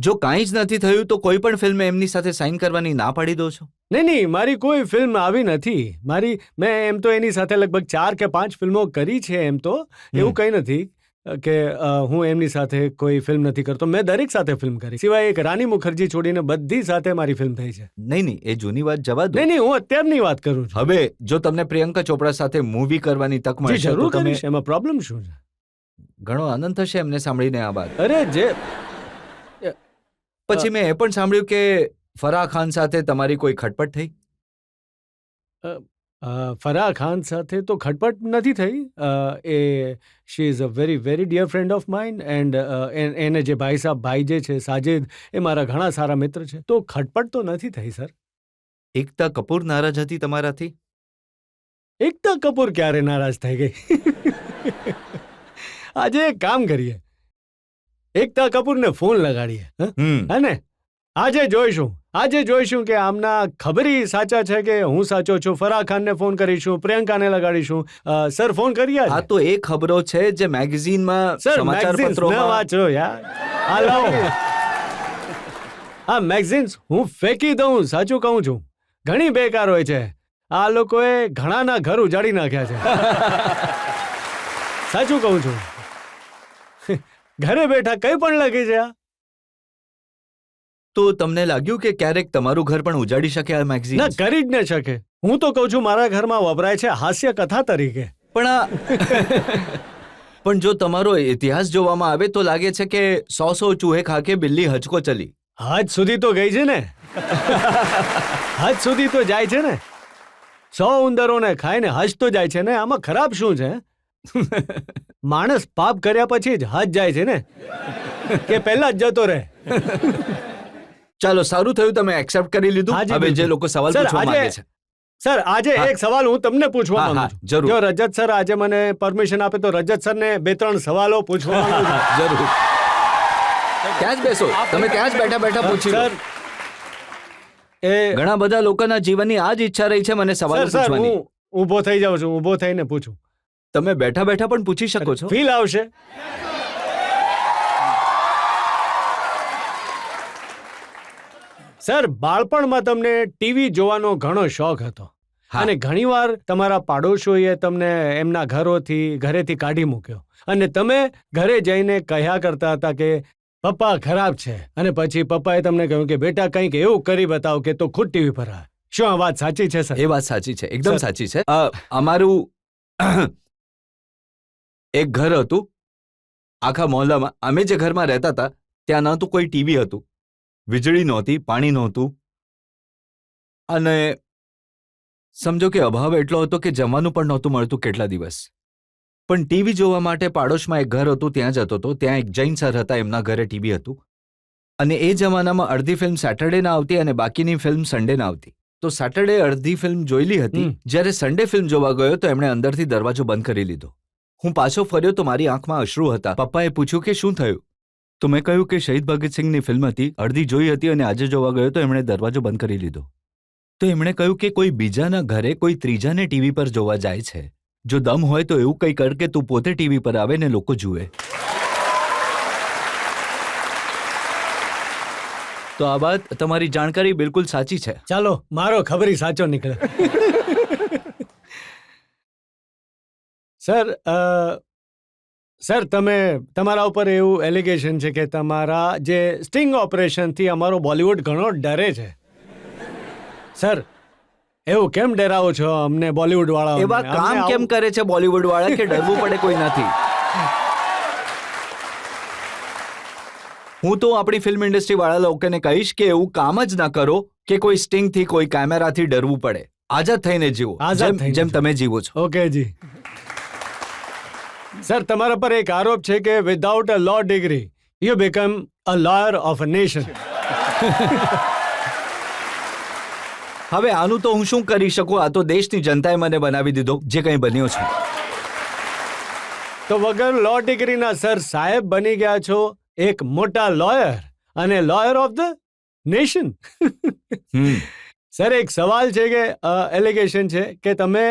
જો કાંઈ જ નથી થયું તો કોઈ પણ ફિલ્મ એમની સાથે સાઇન કરવાની ના પાડી દો છો. નહીં, મારી કોઈ ફિલ્મ આવી નથી. મેં એમ તો એની સાથે લગભગ 4 કે 5 ફિલ્મો કરી છે. એમ તો એવું કંઈ નથી કે હું એમની સાથે કોઈ ફિલ્મ નથી કરતો. મેં દરેક સાથે ફિલ્મ કરી, સિવાય એક રાની મુખર્જી છોડીને બધી સાથે મારી ફિલ્મ થઈ છે. નહીં, એ જૂની વાત જવા દો. નહીં, હું અત્યારની વાત કરું છું. હવે જો તમને પ્રિયંકા ચોપડા સાથે મૂવી કરવાની તક જી મળશે જરૂર તો તમે કરીશ. એમાં પ્રોબ્લેમ શું છે? ઘણો આનંદ થશે એમને સાંભળીને આ વાત. અરે જે પછી મેં એ પણ સાંભળ્યું કે ફરાહ ખાન સાથે તમારી કોઈ ખટપટ થઈ. ફરાહ ખાન સાથે તો ખટપટ નથી થઈ. She is a very very dear friend of mine. And એને જે ભાઈ જે છે સાજિદ, એ મારા ઘણા સારા મિત્ર છે. તો ખટપટ તો નથી થઈ સર. એકતા કપૂર નારાજ હતી તમારાથી. એકતા કપૂર ક્યારે નારાજ થઈ ગઈ? આજે એક કામ કરીએ, એકતા કપૂરને ફોન લગાડીએ. હે ને? આજે જોઈશું કે આમના ખબરી સાચા છે કે હું સાચો છું. ફરાહ ખાનને ફોન કરીશું, પ્રિયંકાને લગાડીશું. સર ફોન કરીએ આ તો એ ખબરો છે જે મેગઝીનમાં સર. સમાચાર મેગઝીન્સ ન પત્રોમાં વાંચો યાર. આ લાવો. આ મેગઝીન્સ હું ફેંકી દઉં, સાચું કહું છું. ઘણી બેકાર હોય છે. આ લોકોએ ઘણાના ઘર ઉજાડી નાખ્યા છે. સાચું કહું છું. ઘરે બેઠા કંઈ પણ લખી છે. તો તમને લાગ્યું કે ક્યારેક તમારું ઘર પણ ઉજાડી શકે આ મેગઝીન? ના, કરી જ ન શકે. હું તો કહું છું મારા ઘરમાં વપરાય છે હાસ્ય કથા તરીકે. પણ જો તમારો ઇતિહાસ જોવામાં આવે તો લાગે છે કે 100 ચૂહે ખાકે બિલ્લી હજકો ચલી. હદ સુધી તો ગઈ છે ને. હદ સુધી તો જાય છે ને. 100 ઉંદરોને ખાઈને હજ તો જાય છે ને. આમાં ખરાબ શું છે? માણસ પાપ કર્યા પછી જ હજ જાય છે ને, કે પહેલા જ જતો રહે? ચાલો, સારું થયું તમે એક્સેપ્ટ કરી લીધું. હાજી, હવે જે બિલકુલ. લોકો સવાલ સર, પૂછવા માંગે છે. સર આજે હા. એક સવાલ હું તમને પૂછવા હા, માંગુ છું. જરૂર. જો રજત સર આજે મને પરમિશન આપે તો રજત સરને 2-3 સવાલો પૂછવા માંગુ છું. જરૂર. ત્યાં જ બેસો, તમે ત્યાં જ બેઠા બેઠા પૂછી લો. સર, એ ઘણા બધા લોકોના જીવનની આ જ ઈચ્છા રહી છે મને સવાલ સર પૂછવાની. હું ઊભો થઈ જાઉં છું. ઊભો થઈને પૂછું. તમે બેઠા બેઠા પણ પૂછી શકો છો. ફીલ આવશે. સર, બાળપણમાં તમને ટીવી જોવાનો ઘણો શોખ હતો. હા. અને ઘણીવાર તમારા પાડોશીઓએ તમને એમના ઘરેથી કાઢી મૂક્યો. અને તમે ઘરે જઈને કહ્યા કરતા હતા કે પપ્પા ખરાબ છે. અને પછી પપ્પાએ તમને કહ્યું કે બેટા કંઈક એવું કરી બતાવો કે તો ખુદ ટીવી પર આવે. શું આ વાત સાચી છે સર? એ વાત સાચી છે, એકદમ સર. સાચી છે. અમારું એક ઘર હતું આખા મોહલ્લામાં. અમે જે ઘરમાં રહેતા હતા ત્યાં ન તો કોઈ ટીવી હતું, વીજળી નહોતી, પાણી નહોતું, અને સમજો કે અભાવ એટલો હતો કે જમવાનું પણ નહોતું મળતું કેટલા દિવસ. પણ ટીવી જોવા માટે પાડોશમાં એક ઘર હતું, ત્યાં જતો હતો. ત્યાં એક જૈન સર હતા, એમના ઘરે ટીવી હતું. અને એ જમાનામાં અડધી ફિલ્મ સેટરડે ના આવતી અને બાકીની ફિલ્મ સન્ડે ના આવતી. તો સેટરડે અડધી ફિલ્મ જોયેલી હતી. જ્યારે સન્ડે ફિલ્મ જોવા ગયો તો એમણે અંદરથી દરવાજો બંધ કરી લીધો. હું પાછો ફર્યો તો મારી આંખમાં અશ્રુ હતા. પપ્પાએ પૂછ્યું કે શું થયું? તો મેં કહ્યું કે શહીદ ભગતસિંહની ફિલ્મ હતી, અડધી જોઈ હતી અને આજે જોવા ગયો તો એમણે દરવાજો બંધ કરી લીધો. તો એમણે કહ્યું કે કોઈ બીજાના ઘરે કોઈ ત્રીજાને ટીવી પર જોવા જાય છે. જો દમ હોય તો એવું કંઈ કર કે તું પોતે ટીવી પર આવે ને લોકો જુએ. તો આ વાત તમારી જાણકારી બિલકુલ સાચી છે. ચાલો મારો ખબરી સાચો નીકળે. સર તમારા ઉપર એવું એલિગેશન છે કે તમારા જે સ્ટિંગ ઓપરેશનથી અમારો બોલિવૂડ ઘણો ડરે છે. સર એવું કેમ ડરાવો છો અમને બોલિવૂડ વાળા? એવા કામ કેમ કરે છે બોલિવૂડ વાળા કે ડરવું પડે કોઈ નથી? હું તો આપણી ફિલ્મ ઇન્ડસ્ટ્રી વાળા લોકોને કહીશ કે એવું કામ જ ના કરો કે કોઈ સ્ટિંગથી કોઈ કેમેરાથી ડરવું પડે. આઝાદ થઈને જીવો, જેમ તમે જીવો છો. ઓકે જી. સર તમારા પર એક આરોપ છે કે without a law degree you become a lawyer of a nation. હવે આનું તો હું શું કરી શકું? આ તો દેશની જનતાએ મને બનાવી દીધો જે કંઈ બન્યો છે. તો વગર લો ડિગ્રીના સર સાહેબ બની ગયા છો એક મોટા લોયર અને lawyer of the nation. Sir એક સવાલ છે કે એલિગેશન છે કે તમે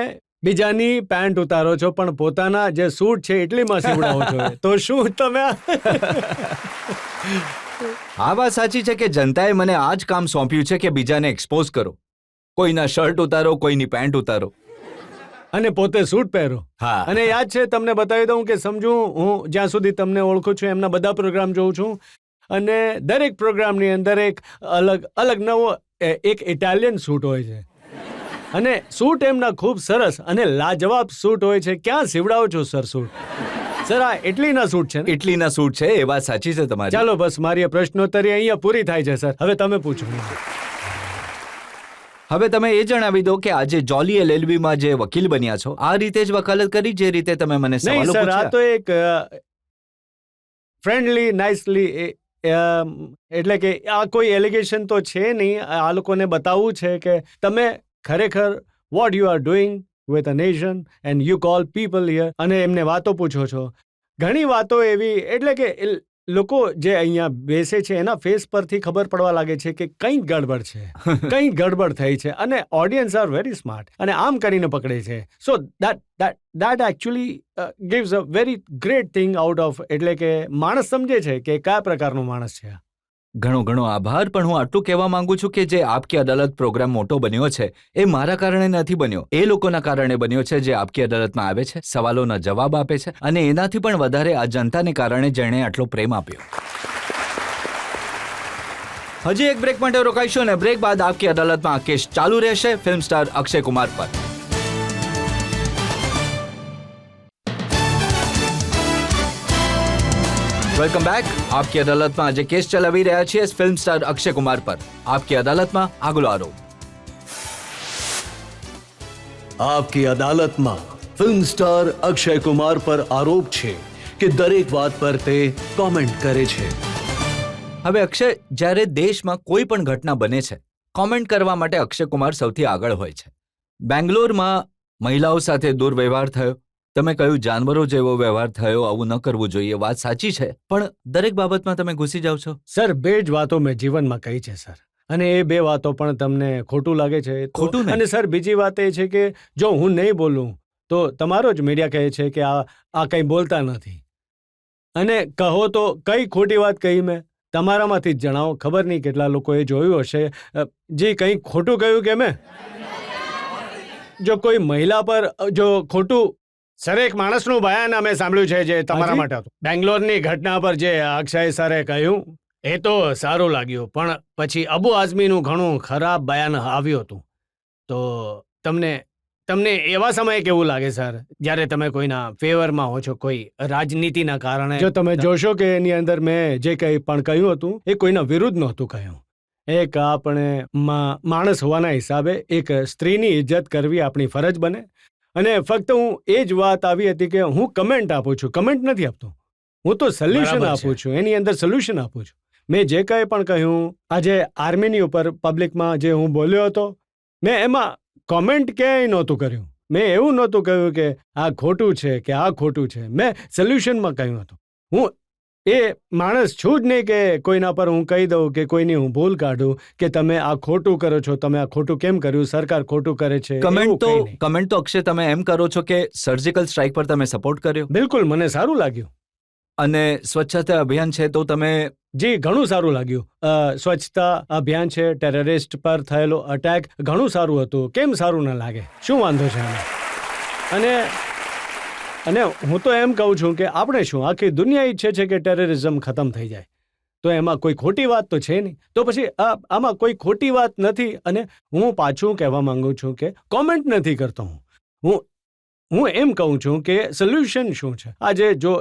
બીજાની પેન્ટ ઉતારો છો પણ પોતાના જે સૂટ છે એટલીમાં સીવડાવો છો. તો શું તમે આ વાત સાચી છે કે જનતાએ મને આ જ કામ સોંપ્યું છે કે બીજાને એક્સપોઝ કરો. કોઈના શર્ટ ઉતારો, કોઈની પેન્ટ ઉતારો અને પોતે સૂટ પહેરો. હા. અને યાદ છે તમને બતાવી દઉં કે સમજું હું જ્યાં સુધી તમને ઓળખું છું એમના બધા પ્રોગ્રામ જોઉં છું અને દરેક પ્રોગ્રામની અંદર એક અલગ નવો એક ઇટાલિયન સૂટ હોય છે અને સૂટ એમના ખૂબ સરસ અને લાજવાબ સૂટ હોય છે. ક્યાં સીવડાવો છો સર સૂટ? સર આ ઇટલીના સૂટ છે ને? ઇટલીના સૂટ છે, એ વાત સાચી છે તમારી. ચાલો બસ મારી પ્રશ્નોત્તરી અહીંયા પૂરી થાય છે સર. હવે તમે પૂછો. હવે તમે એ જણાવી દો કે આજે જોલી LLB માં જે વકીલ બન્યા છો આ રીતે જ વકાલત કરી જે રીતે તમે મને સવાલો નહીં સર, આ પૂછ્યા? તો એક ફ્રેન્ડલી નાઇસલી એટલે કે આ કોઈ એલિગેશન તો છે નહીં. આ લોકોને બતાવવું છે કે તમે ખરેખર what you are doing with a nation and you call people here અને એમને વાતો પૂછો છો. ઘણી વાતો એવી એટલે કે લોકો જે અહીંયા બેસે છે એના ફેસ પરથી ખબર પડવા લાગે છે કે કંઈક ગડબડ છે, કંઈક ગડબડ થઈ છે અને ઓડિયન્સ આર વેરી સ્માર્ટ અને આમ કરીને પકડે છે. So that actually gives a very great thing out of એટલે કે માણસ સમજે છે કે કયા પ્રકારનો માણસ છે. ઘણો ઘણો આભાર. પણ હું આટલું કહેવા માંગુ છું કે જે આપકી અદાલત પ્રોગ્રામ મોટો બન્યો છે એ મારા કારણે નથી બન્યો, એ લોકોના કારણે બન્યો છે જે આપકી અદાલતમાં આવે છે, સવાલોના જવાબ આપે છે અને એનાથી પણ વધારે આ જનતાને કારણે જેણે આટલો પ્રેમ આપ્યો. હજી એક બ્રેક માટે રોકાઈશું અને બ્રેક બાદ આપકી અદાલતમાં આ કેસ ચાલુ રહેશે ફિલ્મ સ્ટાર અક્ષય કુમાર પર. Welcome back. આપકી અદાલતમાં આજે કેસ ચલાવી રહ્યા છીએ ફિલ્મ સ્ટાર અક્ષય કુમાર પર. આપકી અદાલતમાં આગલો આરોપ. આપકી અદાલતમાં ફિલ્મ સ્ટાર અક્ષય કુમાર પર આરોપ છે કે દરેક વાત પર તે કોમેન્ટ કરે છે. હવે અક્ષય, જ્યારે દેશમાં કોઈ પણ ઘટના બને છે કોમેન્ટ કરવા માટે અક્ષય કુમાર સૌથી આગળ હોય છે. બેંગ્લોરમાં મહિલાઓ સાથે દુર્વ્યવહાર થયો, તમે કહ્યું જાનવરો જેવો વ્યવહાર થયો, આવું ન કરવું જોઈએ, વાત સાચી છે, પણ દરેક બાબતમાં તમે ઘૂસી જાવ છો. સર બે જ વાતો મેં જીવનમાં કહી છે સર અને એ બે વાતો પણ તમને ખોટું લાગે છે તો- ખોટું નહીં. અને સર બીજી વાત એ છે કે જો હું નહીં બોલું તો તમારો જ મીડિયા કહે છે કે આ કંઈ બોલતા નથી અને કહો તો કઈ ખોટી વાત કહી મેં? તમારામાંથી જ જણાવો. ખબર નહીં કેટલા લોકોએ જોયું હશે. જી કંઈ ખોટું કહ્યું કે મેં? જો કોઈ મહિલા પર જો ખોટું સર એક માણસનું બયાન અમે સાંભળ્યું છે જે તમારા હાજી? માટે હતું. બેંગ્લોરની ઘટના પર જે અક્ષય સરે કહ્યું એ તો સારું લાગ્યું પણ પછી અબુ આઝમીનું ઘણું ખરાબ બયાન આવ્યું હતું. તો તમને એવા સમયે કેવું લાગે સર જ્યારે તમે કોઈના ફેવરમાં હો છો કોઈ રાજનીતિના કારણે? જો તમે જોશો કે એની અંદર મેં જે કંઈ પણ કહ્યું હતું એ કોઈના વિરુદ્ધ નહોતું કહ્યું. એક આપણે માણસ હોવાના હિસાબે એક સ્ત્રીની ઇજ્જત કરવી આપણી ફરજ બને અને ફક્ત હું એ જ વાત આવી હતી કે હું કમેન્ટ આપું છું, કમેન્ટ નથી આપતો. હું તો સોલ્યુશન બરાબર છે. આપું છું, એની અંદર સોલ્યુશન આપું છું. મેં જે કંઈ પણ કહ્યું આજે આર્મીની ઉપર પબ્લિકમાં જે હું બોલ્યો હતો, મેં એમાં કોમેન્ટ ક્યાંય નહોતું કર્યું. મેં એવું નહોતું કહ્યું કે આ ખોટું છે કે આ ખોટું છે. મેં સોલ્યુશનમાં કહ્યું હતું. હું એ માણસ છું જ નહીં કે કોઈના પર હું કહી દઉં કે કોઈની હું ભૂલ કાઢું કે તમે આ ખોટું કરો છો, તમે આ ખોટું કેમ કર્યું, સરકાર ખોટું કરે છે. એવું કંઈ નહીં. કમેન્ટ તો અક્ષય તમે એમ કરો છો કે સર્જિકલ સ્ટ્રાઇક પર તમે સપોર્ટ કર્યો બિલકુલ મને સારું લાગ્યું. અને સ્વચ્છતા અભિયાન છે તો તમે જી ઘણું સારું લાગ્યું. સ્વચ્છતા અભિયાન છે, ટેરરિસ્ટ પર થયેલો અટેક ઘણું સારું હતું. કેમ સારું ન લાગે? શું વાંધો છે એમાં? અને હું તો એમ કહું છું કે આપણે શું આખી દુનિયા ઈચ્છે છે કે ટેરરિઝમ ખતમ થઈ જાય, તો એમાં કોઈ ખોટી વાત તો છે નહીં. તો પછી આમાં કોઈ ખોટી વાત નથી. અને હું પાછું કહેવા માંગુ છું કે કોમેન્ટ નથી કરતો હું એમ કહું છું કે સોલ્યુશન શું છે. આજે જો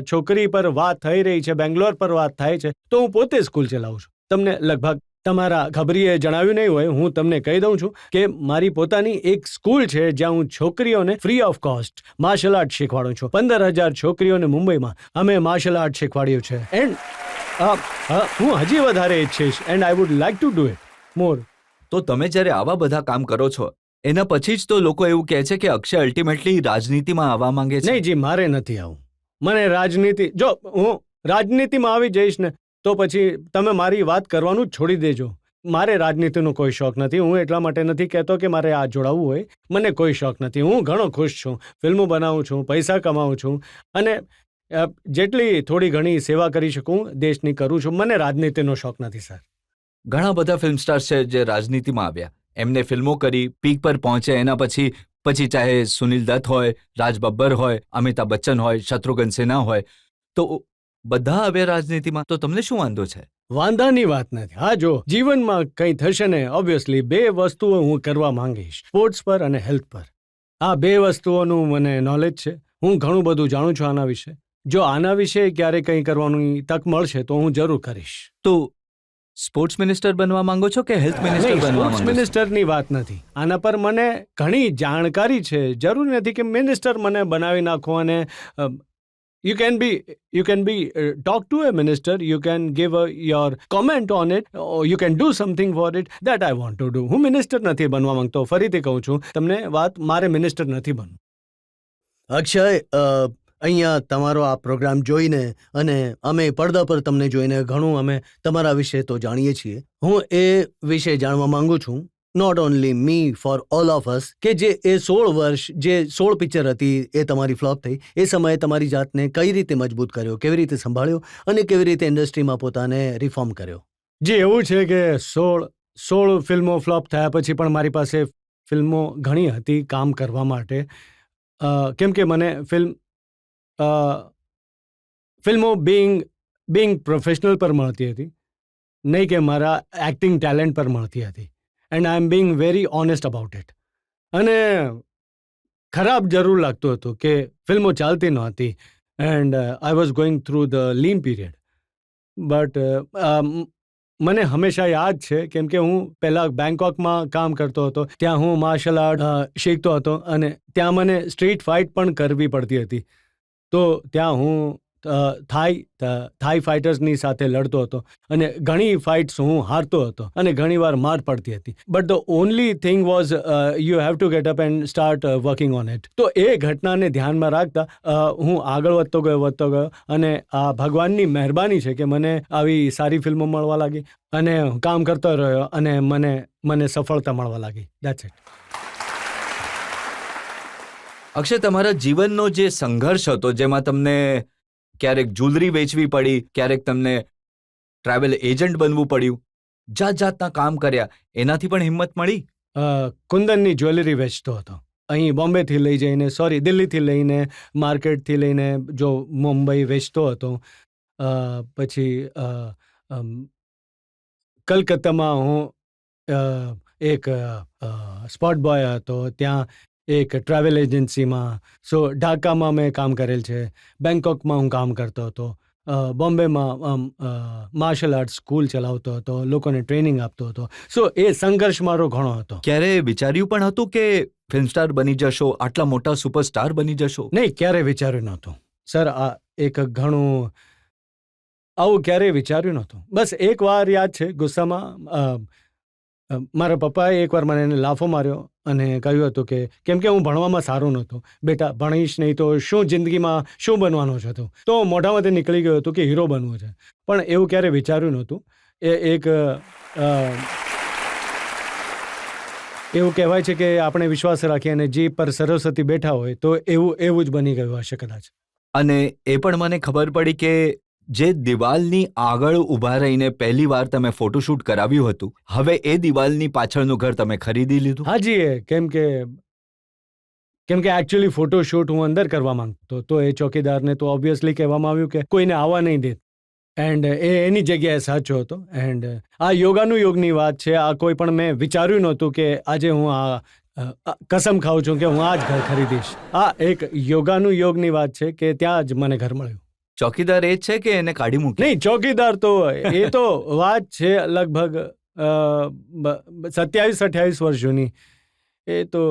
છોકરી પર વાત થઈ રહી છે, બેંગ્લોર પર વાત થાય છે, તો હું પોતે સ્કૂલ ચલાવું છું. તમને લગભગ તમારા ખબરીએ જણાવ્યું નહીં હોય, હું તમને કહી દઉં છું કે મારી પોતાની એક સ્કૂલ છે જ્યાં હું છોકરીઓને free of cost martial art શીખવાડું છું. 15,000 છોકરીઓને મુંબઈમાં અમે માર્શલ આર્ટ શીખવાડ્યું છે. એન્ડ હું હજી વધારે ઈચ્છીશ and I would like to do it મોર. તો તમે જ્યારે આવા બધા કામ કરો છો એના પછી જ તો લોકો એવું કહે છે કે અક્ષય અલ્ટિમેટલી રાજનીતિમાં આવવા માંગે છે. નહીં જી, મારે નથી આવું. મને રાજનીતિ, જો હું રાજનીતિમાં આવી જઈશ ને તો પછી તમે મારી વાત કરવાનું જ છોડી દેજો. મારે રાજનીતિનો કોઈ શોખ નથી. હું એટલા માટે નથી કહેતો કે મારે આ જોડાવવું હોય. મને કોઈ શોખ નથી. હું ઘણો ખુશ છું. ફિલ્મો બનાવું છું, પૈસા કમાવું છું અને જેટલી થોડી ઘણી સેવા કરી શકું દેશની કરું છું. મને રાજનીતિનો શોખ નથી સર. ઘણા બધા ફિલ્મ સ્ટાર્સ છે જે રાજનીતિમાં આવ્યા, એમને ફિલ્મો કરી, પીક પર પહોંચે, એના પછી ચાહે સુનિલ દત્ત હોય, રાજ બબ્બર હોય, અમિતાભ બચ્ચન હોય, શત્રુઘ્ન સિન્હા હોય, તો બધા આવ્યા રાજનીતિમાં. તો તમને શું વાંધો છે? વાંધાની વાત નથી. હા, જો જીવનમાં કંઈ થશે ને, ઓબ્વિયસલી 2 વસ્તુઓ હું કરવા માંગીશ, સ્પોર્ટ્સ પર અને હેલ્થ પર. આ 2 વસ્તુઓનું મને નોલેજ છે. હું ઘણું બધું જાણું છું આના વિશે. જો આના વિશે ક્યારે કંઈ કરવાની તક મળશે તો હું જરૂર કરીશ. તો સ્પોર્ટ્સ મિનિસ્ટર બનવા માંગો છો કે હેલ્થ મિનિસ્ટર બનવા માંગો છો? મિનિસ્ટરની વાત નથી. આના પર મને ઘણી જાણકારી છે. જરૂરી નથી કે મિનિસ્ટર મને બનાવી નાખો. અને you can be talk to a minister, you can give your comment on it, or you can do something for it. That I want to do. હું મિનિસ્ટર નથી બનવા માંગતો. ફરીથી કહું છું તમને વાત, મારે મિનિસ્ટર નથી બનવું. અક્ષય, અહીંયા તમારો આ પ્રોગ્રામ જોઈને અને અમે પડદા પર તમને જોઈને ઘણું અમે તમારા વિશે તો જાણીએ છીએ. હું એ વિશે જાણવા માંગુ છું, not only me, for all of us, કે જે એ 16 વર્ષ, જે 16 પિક્ચર હતી એ તમારી ફ્લોપ થઈ, એ સમયે તમારી જાતને કઈ રીતે મજબૂત કર્યો, કેવી રીતે સંભાળ્યો અને કેવી રીતે ઇન્ડસ્ટ્રીમાં પોતાને રિફોર્મ કર્યો? જે એવું છે કે 16 ફિલ્મો ફ્લોપ થયા પછી પણ મારી પાસે ફિલ્મો ઘણી હતી કામ કરવા માટે. કેમ કે મને ફિલ્મો બિંગ પ્રોફેશનલ પર મળતી હતી, નહીં કે મારા એક્ટિંગ ટેલેન્ટ પર મળતી હતી. And I am being very honest about it. અને ખરાબ જરૂર લાગતું હતું કે ફિલ્મો ચાલતી નહોતી and I was going through the lean period. But મને હંમેશા યાદ છે, કેમ કે હું પહેલાં બેંકોકમાં કામ કરતો હતો. ત્યાં હું માર્શલ આર્ટ શીખતો હતો અને ત્યાં મને સ્ટ્રીટ ફાઇટ પણ કરવી પડતી હતી. તો ત્યાં હું થાઈ ફાઇટર્સની સાથે લડતો હતો અને ઘણી ફાઇટ્સ હું હારતો હતો અને ઘણીવાર માર પડતી હતી. But the only thing was you have to get up and start working on it. તો એ ઘટનાને ધ્યાનમાં રાખતા હું આગળ વધતો ગયો અને આ ભગવાનની મહેરબાની છે કે મને આવી સારી ફિલ્મો મળવા લાગી અને હું કામ કરતો રહ્યો અને મને સફળતા મળવા લાગી. That's it. અક્ષય, તમારા જીવનનો જે સંઘર્ષ હતો, જેમાં તમને ક્યારેક જ્વેલરી વેચવી પડી, ક્યારેક તમને ટ્રાવેલ એજન્ટ બનવું પડ્યું, જાતના કામ કર્યા, એનાથી પણ હિંમત મળી? કુંદનની જ્વેલરી વેચતો હતો. અહીં બોમ્બેથી લઈ જઈને, દિલ્હીથી લઈને, માર્કેટથી લઈને જો મુંબઈ વેચતો હતો. પછી કલકત્તામાં હું એક સ્પોટ બોય હતો, ત્યાં એક ટ્રાવેલ એજન્સીમાં. સો ઢાકામાં મેં કામ કરેલ છે, બેંકોકમાં હું કામ કરતો હતો, બોમ્બેમાં માર્શલ આર્ટ સ્કૂલ ચલાવતો હતો, લોકોને ટ્રેનિંગ આપતો હતો. સો એ સંઘર્ષ મારો ઘણો હતો. ક્યારે વિચાર્યું પણ હતું કે ફિલ્મ સ્ટાર બની જશો, આટલા મોટા સુપરસ્ટાર બની જશો? નહીં, ક્યારે વિચાર્યું નહોતું સર. આ એક ઘણું આવું ક્યારેય વિચાર્યું નહોતું. બસ એક વાર યાદ છે ગુસ્સામાં મારા પપ્પાએ એકવાર મને એને લાફો માર્યો અને કહ્યું હતું કે કેમ કે હું ભણવામાં સારો નહોતો, બેટા ભણીશ નહીં તો શું જિંદગીમાં શું બનવાનો છે તું? તો મોઢામાંથી નીકળી ગયું હતું કે હીરો બનવું છે, પણ એવું ક્યારેય વિચાર્યું નહોતું. એવું કહેવાય છે કે આપણે વિશ્વાસ રાખીએ અને જીભ પર સરસ્વતી બેઠા હોય તો એવું જ બની ગયું હશે કદાચ. અને એ પણ મને ખબર પડી કે જે દિવાલની આગળ ઊભા રહીને પહેલી વાર તમે ફોટોશૂટ કરાવ્યું હતું, હવે એ દિવાલની પાછળનું ઘર તમે ખરીદી લીધું. હાજી, કેમ કે એકચ્યુઅલી ફોટોશૂટ હું અંદર કરવા માંગતો તો એ ચોકીદારને તો ઓબ્વિયસલી કહેવામાં આવ્યું કે કોઈને આવવા નહીં દે, એન્ડ એની જગ્યાએ સાચો હતો. એન્ડ આ યોગની વાત છે. આ કોઈ પણ મેં વિચાર્યું નહોતું કે આજે હું આ કસમ ખાઉં છું કે હું આ જ ઘર ખરીદીશ. આ એક યોગની વાત છે કે ત્યાં જ મને ઘર મળ્યું. ચોકીદાર એ જ છે કે એને કાઢી મૂકી? નહીં, ચોકીદાર તો એ તો વાત છે લગભગ 27-28 વર્ષ જૂની. એ તો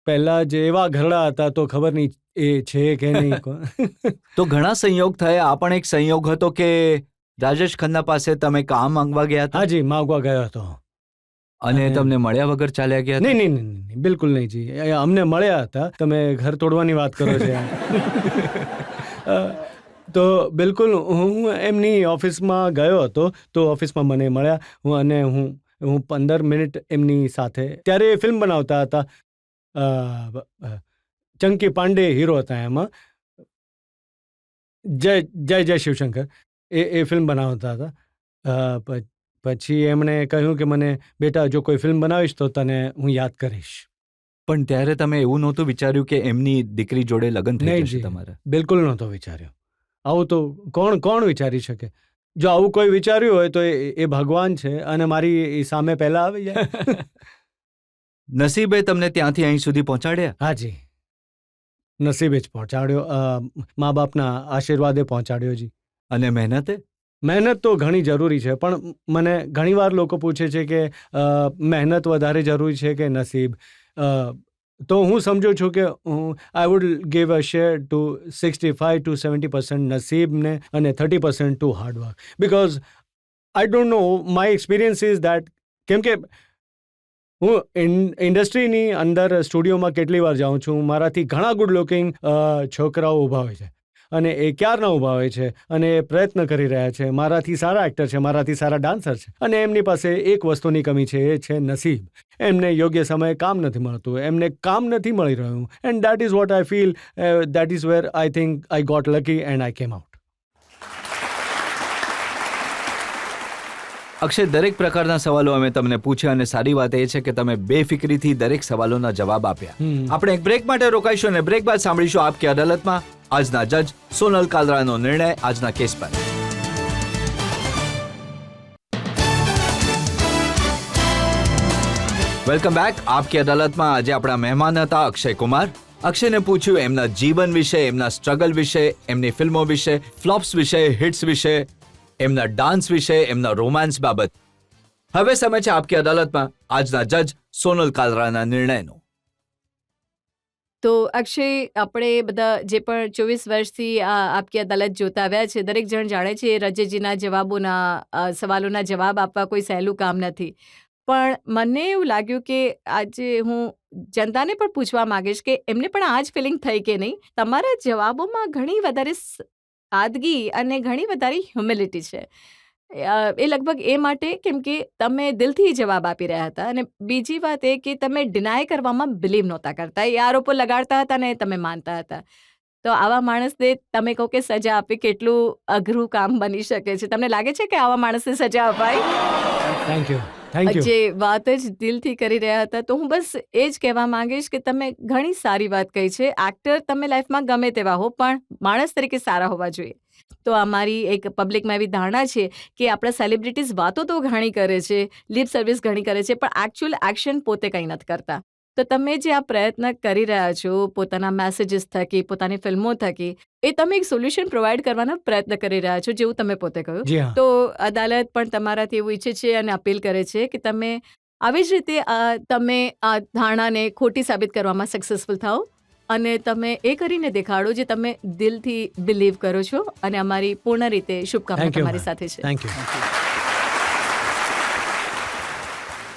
પહેલા જ એવા ઘરડા હતા તો ખબર નહીં એ છે કે નહીં. તો ઘણા સંયોગ થયા. આ પણ એક સંયોગ હતો કે રાજેશ ખન્ના પાસે તમે કામ માંગવા ગયા હતા. હાજી, માંગવા ગયો હતો. અને તમને મળ્યા વગર ચાલ્યા ગયા? નહીં, બિલકુલ નહીં જી, અમને મળ્યા હતા. તમે ઘર તોડવાની વાત કરો છો. તો બિલકુલ હું એમની ઓફિસમાં ગયો હતો તો ઓફિસમાં મને મળ્યા અને હું 15 મિનિટ એમની સાથે. ત્યારે એ ફિલ્મ બનાવતા હતા, ચંકી પાંડે હીરો હતા એમાં, જય શિવશંકર. એ ફિલ્મ બનાવતા હતા. પછી એમણે કહ્યું કે મને બેટા જો કોઈ ફિલ્મ બનાવીશ તો તને હું યાદ કરીશ. પણ ત્યારે તમે એવું નહોતું વિચાર્યું કે એમની દીકરી જોડે લગ્ન થઈ નહીં જશે જી, તમારા? બિલકુલ નહોતો વિચાર્યો. આવું તો કોણ વિચારી શકે? જો આવું કોઈ વિચાર્યું હોય તો એ ભગવાન છે અને મારી સામે પહેલા આવી જાય. નસીબે તમને ત્યાંથી અહીં સુધી પહોંચાડ્યા? હાજી, નસીબે જ પહોંચાડ્યો. મા બાપના આશીર્વાદે પહોંચાડ્યો જી. અને મહેનતે? મહેનત તો ઘણી જરૂરી છે, પણ મને ઘણીવાર લોકો પૂછે છે કે મહેનત વધારે જરૂરી છે કે નસીબ. તો હું સમજુ છું કે I would give a share to 65 to 70% નસીબને અને 30% to hard work. Because I don't know, my experience is that, કેમ કે હું ઇન્ડસ્ટ્રીની અંદર સ્ટુડિયોમાં કેટલી વાર જાઉં છું, મારાથી ઘણા ગુડ લુકિંગ છોકરાઓ ઊભા હોય છે અને એ ક્યારના ઊભા હોય છે અને એ પ્રયત્ન કરી રહ્યા છે, મારાથી સારા એક્ટર છે, મારાથી સારા ડાન્સર છે, અને એમની પાસે એક વસ્તુની કમી છે, એ છે નસીબ. એમને યોગ્ય સમયે કામ નથી મળતું, એમને કામ નથી મળી રહ્યું. And that is what I feel, that is where I think I got lucky and I came out. Akshay, દરેક પ્રકારના સવાલો અમે તમને પૂછ્યા અને સારી વાત એ છે કે તમે બેફિકરીથી દરેક સવાલોના જવાબ આપ્યા. આપણે એક બ્રેક માટે રોકાઈશું અને બ્રેક બાદ સાંભળીશું આપકી અદાલતમાં આજના જજ સોનલ કાલરાનો નિર્ણય આજના કેસ પર. Welcome back. આપકી અદાલતમાં આજે આપણા મહેમાન હતા અક્ષય કુમાર. અક્ષયને પૂછ્યું એમના જીવન વિશે, એમના સ્ટ્રગલ વિશે, એમની ફિલ્મો વિશે, ફ્લોપ્સ વિશે, હિટ્સ વિશે, એમના ડાન્સ વિશે, એમના રોમાન્સ બાબત. હવે સમય છે આપકી અદાલતમાં આજના જજ સોનલ કાલરાના નિર્ણયનો. તો અક્ષય, આપણે બધા જે પણ 24 વર્ષથી આપકી અદાલત જોતા આવ્યા છે, દરેક જણ જાણે છે રજેજીના જવાબોના સવાલોના જવાબ આપવા કોઈ સહેલું કામ નથી. પણ મને એવું લાગ્યું કે આજે હું જનતાને પણ પૂછવા માંગીશ કે એમને પણ આ જ ફિલિંગ થઈ કે નહીં. તમારા જવાબોમાં ઘણી વધારે સાદગી અને ઘણી વધારે હ્યુમિલિટી છે. એ લગભગ એ માટે કેમ કે તમે દિલથી જવાબ આપી રહ્યા હતા, અને બીજી વાત એ કે તમે ડિનાય કરવામાં બિલીવ નહોતા કરતા, એ આરોપો લગાડતા હતા ને તમે માનતા હતા. તો આવા માણસને તમે કહો કે સજા આપવી કેટલું અઘરું કામ બની શકે છે. તમને લાગે છે કે આવા માણસને સજા અપાય? Thank you. જે વાત જ દિલથી કરી રહ્યા હતા, તો હું બસ એ જ કહેવા માંગીશ કે તમે ઘણી સારી વાત કહી છે. એક્ટર તમે લાઈફમાં ગમે તેવા હો, પણ માણસ તરીકે સારા હોવા જોઈએ. તો અમારી એક પબ્લિકમાં એવી ધારણા છે કે આપણા સેલિબ્રિટીઝ વાતો તો ઘણી કરે છે, લિપ સર્વિસ ઘણી કરે છે, પણ એકચ્યુઅલ એક્શન પોતે કંઈ નથી કરતા. તો તમે જે આ પ્રયત્ન કરી રહ્યા છો પોતાના મેસેજીસ થકી, પોતાની ફિલ્મો થકી, એ તમે એક સોલ્યુશન પ્રોવાઈડ કરવાનો પ્રયત્ન કરી રહ્યા છો, જેવું તમે પોતે કહ્યું. તો અદાલત પણ તમારાથી એવું ઈચ્છે છે અને અપીલ કરે છે કે તમે આવી જ રીતે તમે આ ધારણાને ખોટી સાબિત કરવામાં સક્સેસફુલ થાઓ અને તમે એ કરીને દેખાડો જે તમે દિલથી બિલીવ કરો છો, અને અમારી પૂર્ણ રીતે શુભકામના Thank you, તમારી ma'am. સાથે છે. Thank you.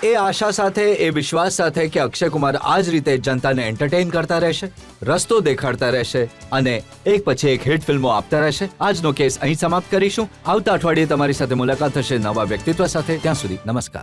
એ આશા સાથે, એ વિશ્વાસ સાથે કે અક્ષય કુમાર આ જ રીતે જનતાને એન્ટરટેઇન કરતા રહેશે, રસ્તો દેખાડતા રહેશે અને એક પછી એક હિટ ફિલ્મો આપતા રહેશે. આજનો કેસ અહીં સમાપ્ત કરીશું. આવતા અઠવાડિયે તમારી સાથે મુલાકાત થશે નવા વ્યક્તિત્વ સાથે. ત્યાં સુધી નમસ્કાર.